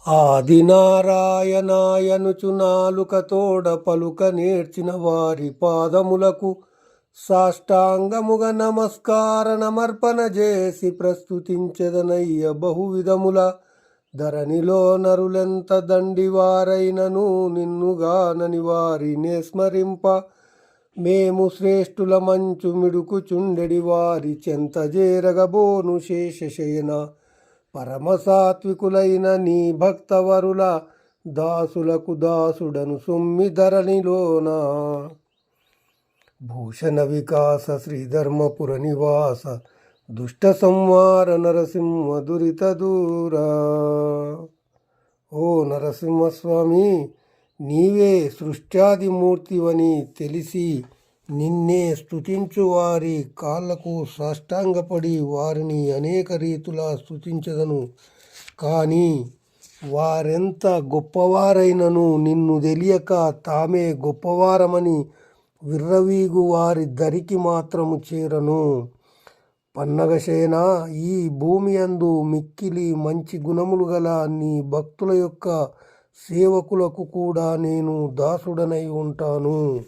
ఆదినారాయణాయనుచు నాలుకతోడ పలుక నేర్చిన వారి పాదములకు సాష్టాంగముగ నమస్కారనమర్పణ చేసి ప్రస్తుతించెదనయ్య బహువిధముల. ధరణిలో నరులెంత దండివారైనను నిన్నుగానని వారి నేస్మరింప, మేము శ్రేష్ఠుల మంచు మిడుకుచుండెడి వారి చెంతజేరగబోను శేషశయన. పరమసాత్వికులైన నీ భక్తవరుల దాసులకు దాసుడను సొమ్మి ధరణిలోన. భూషణ వికాస శ్రీధర్మపుర నివాస దుష్ట సంవార నరసింహ దురిత దూరా. ఓ నరసింహస్వామి, నీవే సృష్ట్యాదిమూర్తివని తెలిసి నిన్నే స్తుతించు వారి కాళ్లకు సాష్టాంగపడి వారిని అనేక రీతులా స్తుతించదను. కానీ వారెంత గొప్పవారైనను నిన్ను తెలియక తామే గొప్పవారమని విర్రవీగు వారి దరికి మాత్రము చేరను. పన్నగశయన, ఈ భూమి యందు మిక్కిలి మంచి గుణములు గల నీ భక్తుల యొక్క సేవకులకు కూడా నేను దాసుడనై ఉంటాను.